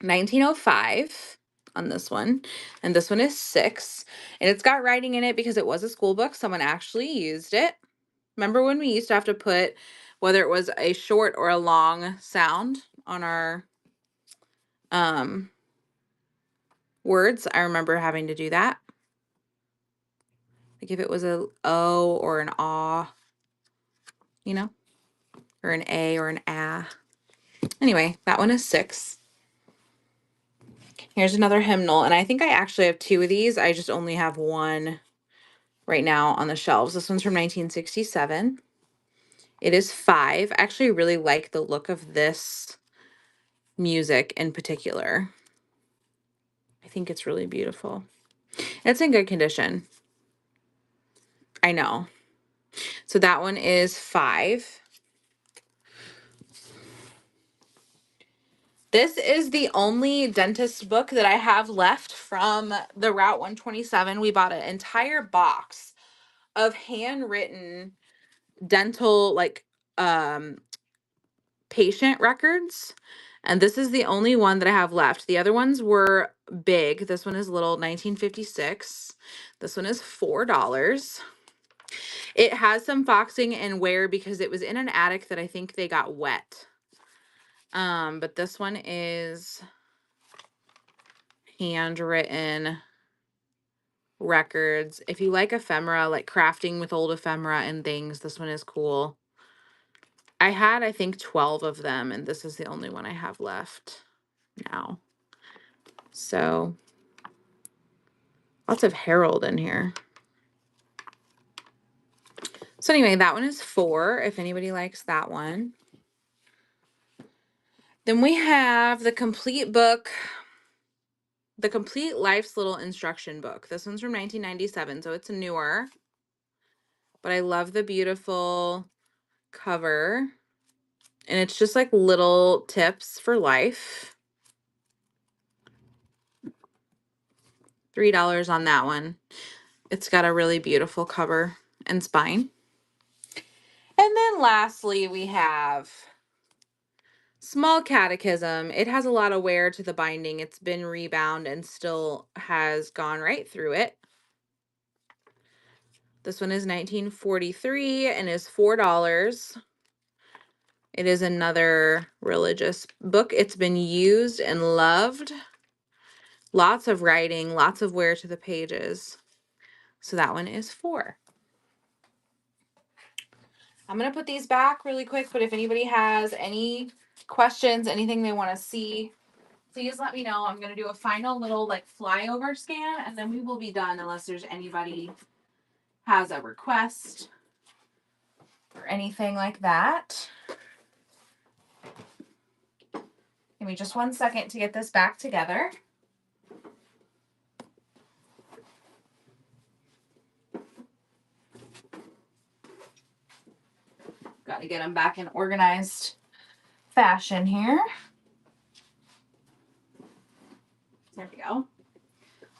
1905 on this one. And this one is $6. And it's got writing in it because it was a school book. Someone actually used it. Remember when we used to have to put whether it was a short or a long sound on our words? I remember having to do that. Like if it was a O or an ah, you know, or an A or an ah. Anyway, that one is $6. Here's another hymnal, and I think I actually have 2 of these. I just only have one right now on the shelves. This one's from 1967. It is 5. I actually really like the look of this music in particular. I think it's really beautiful. It's in good condition. I know. So that one is 5. This is the only dentist book that I have left from the Route 127. We bought an entire box of handwritten dental um patient records, and this is the only one that I have left. The other ones were big. This one is little, 1956. This one is $4. It has some foxing and wear because it was in an attic that I think they got wet. But this one is handwritten records. If you like ephemera, like crafting with old ephemera and things, this one is cool. I had, I think, 12 of them, and this is the only one I have left now. So, lots of Harold in here. So anyway, that one is 4, if anybody likes that one. Then we have the complete book, the Complete Life's Little Instruction Book. This one's from 1997, so it's newer. But I love the beautiful cover. And it's just like little tips for life. $3 on that one. It's got a really beautiful cover and spine. And then lastly, we have Small Catechism. It has a lot of wear to the binding. It's been rebound and still has gone right through it. This one is 1943 and is $4. It is another religious book. It's been used and loved. Lots of writing, lots of wear to the pages. So that one is 4. I'm going to put these back really quick, but if anybody has any questions, anything they want to see, please let me know. I'm going to do a final little like flyover scan, and then we will be done unless there's anybody has a request or anything like that. Give me just 1 second to get this back together. Got to get them back in organized fashion here. There we go.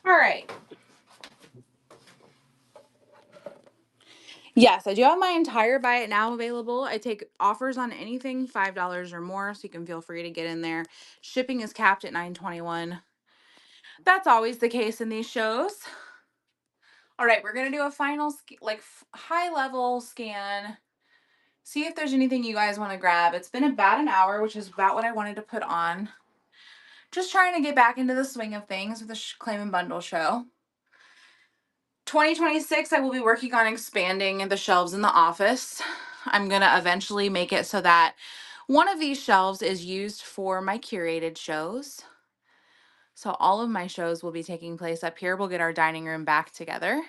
All right. Yes, I do have my entire Buy It Now available. I take offers on anything $5 or more, so you can feel free to get in there. Shipping is capped at $9.21. That's always the case in these shows. All right, we're gonna do a final high level scan. See if there's anything you guys want to grab. It's been about an hour, which is about what I wanted to put on. Just trying to get back into the swing of things with the Claim and Bundle show. 2026, I will be working on expanding the shelves in the office. I'm going to eventually make it so that one of these shelves is used for my curated shows. So all of my shows will be taking place up here. We'll get our dining room back together.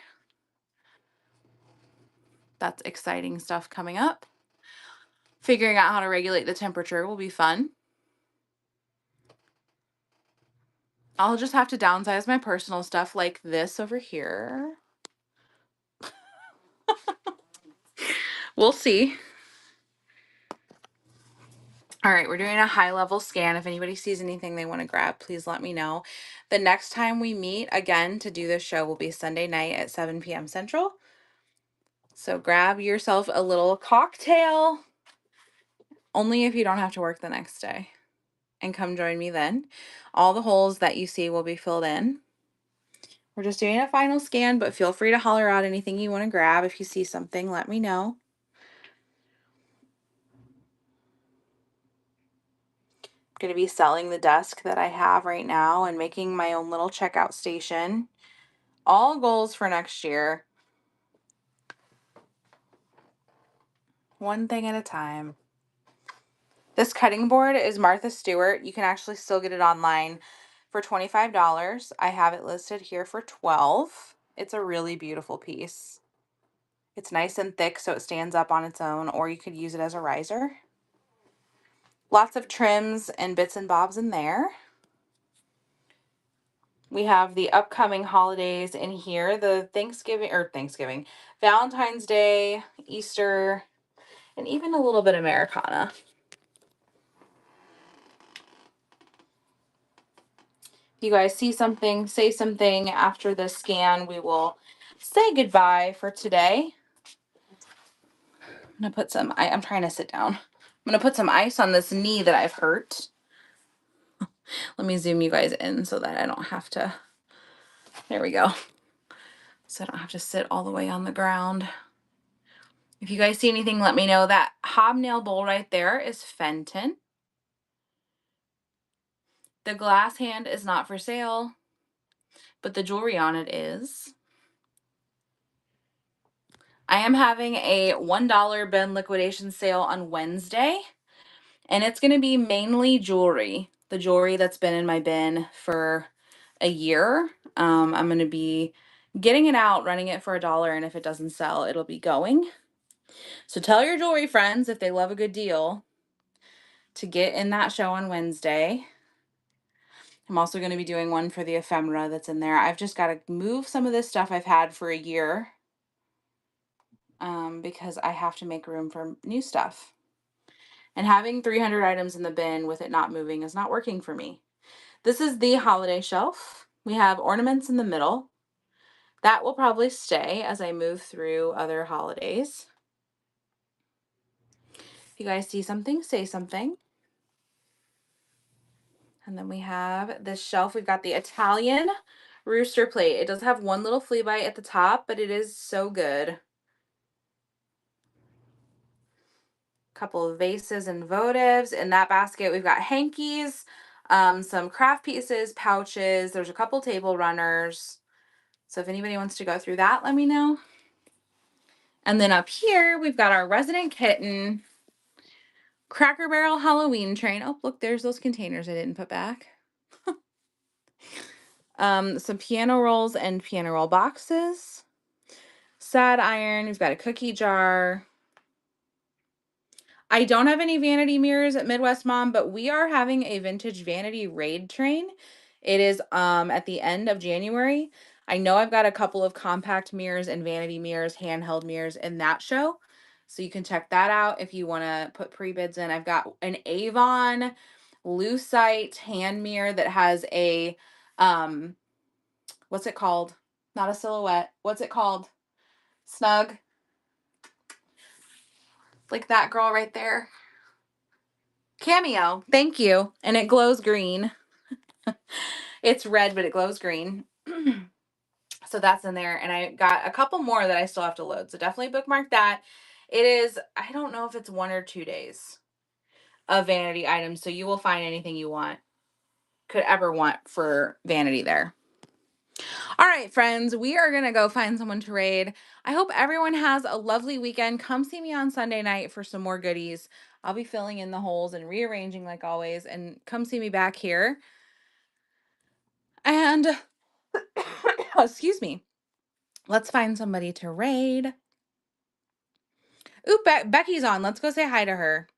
That's exciting stuff coming up. Figuring out how to regulate the temperature will be fun. I'll just have to downsize my personal stuff like this over here. We'll see. All right, we're doing a high level scan. If anybody sees anything they want to grab, please let me know. The next time we meet again to do this show will be Sunday night at 7 p.m. Central. So grab yourself a little cocktail, only if you don't have to work the next day, and come join me then. All the holes that you see will be filled in. We're just doing a final scan, but feel free to holler out anything you want to grab. If you see something, let me know. Going to be selling the desk that I have right now and making my own little checkout station. All goals for next year. One thing at a time. This cutting board is Martha Stewart. You can actually still get it online for $25. I have it listed here for $12. It's a really beautiful piece. It's nice and thick so it stands up on its own, or you could use it as a riser. Lots of trims and bits and bobs in there. We have the upcoming holidays in here, the Thanksgiving, Valentine's Day, Easter, and even a little bit of Americana. If you guys see something, say something after the scan, we will say goodbye for today. I'm gonna put some, I'm trying to sit down. I'm gonna put some ice on this knee that I've hurt. Let me zoom you guys in so that I don't have to, there we go. So I don't have to sit all the way on the ground. If you guys see anything, let me know. That hobnail bowl right there is Fenton. The glass hand is not for sale, but the jewelry on it is. I am having a $1 bin liquidation sale on Wednesday, and it's going to be mainly jewelry. The jewelry that's been in my bin for a year. I'm going to be getting it out, running it for $1, and if it doesn't sell, it'll be going. So tell your jewelry friends, if they love a good deal, to get in that show on Wednesday. I'm also going to be doing one for the ephemera that's in there. I've just got to move some of this stuff I've had for a year because I have to make room for new stuff. And having 300 items in the bin with it not moving is not working for me. This is the holiday shelf. We have ornaments in the middle. That will probably stay as I move through other holidays. If you guys see something, say something. And then we have this shelf. We've got the Italian rooster plate. It does have one little flea bite at the top, but it is so good. Couple of vases and votives. In that basket, we've got hankies, some craft pieces, pouches. There's a couple table runners. So if anybody wants to go through that, let me know. And then up here, we've got our Resident Kitten Cracker Barrel Halloween train. Oh, look, there's those containers I didn't put back. Some piano rolls and piano roll boxes. Sad iron. We've got a cookie jar. I don't have any vanity mirrors at Midwest Mom, but we are having a vintage vanity raid train. It is at the end of January. I know I've got a couple of compact mirrors and vanity mirrors, handheld mirrors in that show. So you can check that out if you want to put pre-bids in. I've got an Avon Lucite hand mirror that has a what's it called? Not a silhouette. What's it called? Snug. Like that girl right there. Cameo. Thank you. And it glows green. It's red, but it glows green. So that's in there. And I got a couple more that I still have to load. So definitely bookmark that. It is, I don't know if it's 1 or 2 days of vanity items. So you will find anything you could ever want for vanity there. All right, friends, we are going to go find someone to raid. I hope everyone has a lovely weekend. Come see me on Sunday night for some more goodies. I'll be filling in the holes and rearranging like always. And come see me back here. And, excuse me, let's find somebody to raid. Ooh, Becky's on. Let's go say hi to her.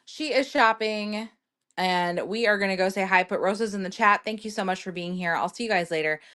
She is shopping. And we are going to go say hi. Put roses in the chat. Thank you so much for being here. I'll see you guys later.